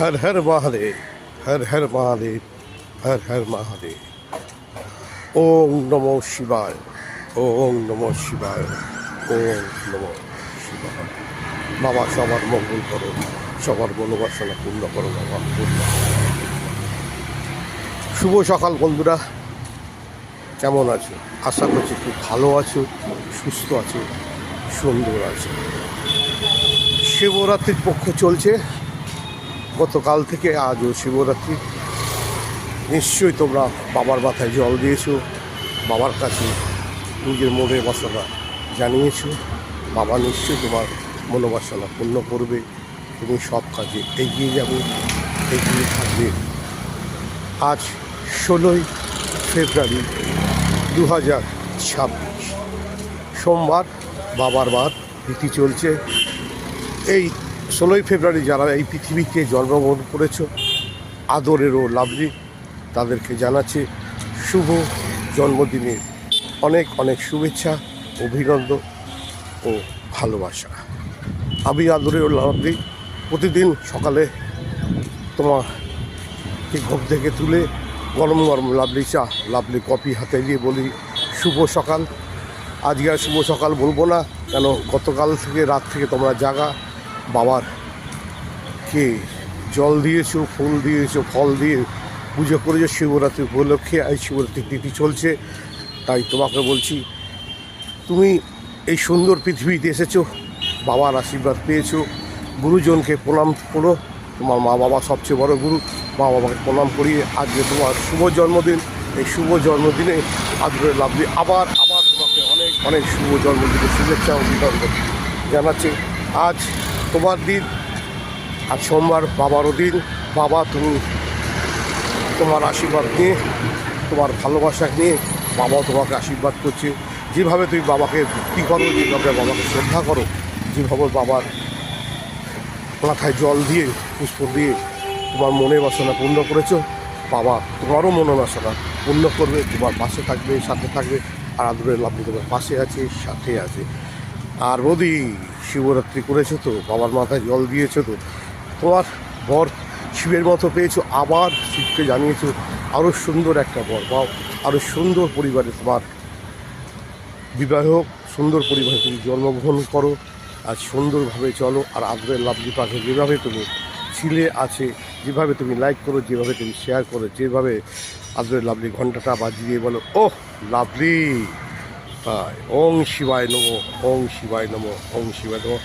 हर हर महादेव, हर हर महादेव, हर हर महादेव। ओम नमो शिवाय, ओम नमो शिवाय, ओम नमो शिवाय। বাবা সবার মঙ্গল করো, সবার মনোবাসনা পূর্ণ করো বাবা। শুভ সকাল বন্ধুরা, কেমন আছো? আশা করছি খুব ভালো আছো, সুস্থ আছো, সুন্দর আছো। শিবরাত্রির পক্ষ চলছে গতকাল থেকে, আজও শিবরাত্রি। নিশ্চয়ই তোমরা বাবার মাথায় জল দিয়েছো, বাবার কাছে নিজের মনের বাসনা জানিয়েছো। বাবা নিশ্চয়ই তোমার মনোবাসনা পূর্ণ করবে, তুমি সব কাজে এগিয়ে যাবে, এগিয়ে থাকবে। আজ 16ই ফেব্রুয়ারি 2026, সোমবার, বাবার বার তিথি চলছে। এই 16ই ফেব্রুয়ারি যারা এই পৃথিবীতে জন্মগ্রহণ করেছো, আদরের ও লাভলি, তাদেরকে জানাচ্ছে শুভ জন্মদিনের অনেক অনেক শুভেচ্ছা, অভিনন্দন ও ভালোবাসা। আমি আদরের ও লাভলি প্রতিদিন সকালে তোমাকে ঘুম থেকে তুলে গরম গরম লাভলি চা, লাভলি কফি হাতে দিয়ে বলি শুভ সকাল। আজকে আর শুভ সকাল বলবো না, কেন গতকাল থেকে রাত থেকে তোমরা জাগা, বাবার কে জল দিয়েছো, ফুল দিয়েছো, ফল দিয়ে পুজো করেছো। শিবরাত্রি উপলক্ষে এই শিবরাত্রি তিথি চলছে, তাই তোমাকে বলছি তুমি এই সুন্দর পৃথিবীতে এসেছো, বাবার আশীর্বাদ পেয়েছো। গুরুজনকে প্রণাম করো, তোমার মা বাবা সবচেয়ে বড় গুরু, মা বাবাকে প্রণাম করিয়ে আজকে তোমার শুভ জন্মদিন। এই শুভ জন্মদিনে আদরের লাভলি আবার তোমাকে অনেক অনেক শুভ জন্মদিনের শুভেচ্ছা অভিনন্দন জানাচ্ছি। আজ তোমার দিন, আজ সোমবার, বাবারও দিন। বাবা তুমি তোমার আশীর্বাদ নিয়ে, তোমার ভালোবাসা নিয়ে বাবাও তোমাকে আশীর্বাদ করছে। যেভাবে তুমি বাবাকে ভক্তি করো, যেভাবে বাবাকে শ্রদ্ধা করো, যেভাবে বাবার মাথায় জল দিয়ে, পুষ্প দিয়ে তোমার মনের বাসনা পূর্ণ করেছো, বাবা তোমারও মনের বাসনা পূর্ণ করবে, তোমার পাশে থাকবে, সাথে থাকবে। আর আদরের লাভলি তোমার পাশে আছে, সাথে আছে। আর বৌদি, শিবরাত্রি করেছো তো, বাবার মাথায় জল দিয়েছো তো, তোমার বর শিবের মতো পেয়েছো। আবার শিবকে জানিয়েছো আরও সুন্দর একটা বর পাও, আরও সুন্দর পরিবারে তোমার বিবাহ হোক, সুন্দর পরিবারে তুমি জন্মগ্রহণ করো, আর সুন্দরভাবে চলো। আর আদরের লাভলি পাশে যেভাবে তুমি ছিলে আছে, যেভাবে তুমি লাইক করো, যেভাবে তুমি শেয়ার করো, যেভাবে আদরের লাভলি ঘন্টাটা বাজিয়ে বলো ওহ লাভলি, ওং শিবায় নমঃ, ওং শিবায় নমঃ, ওং শিবায় নমঃ।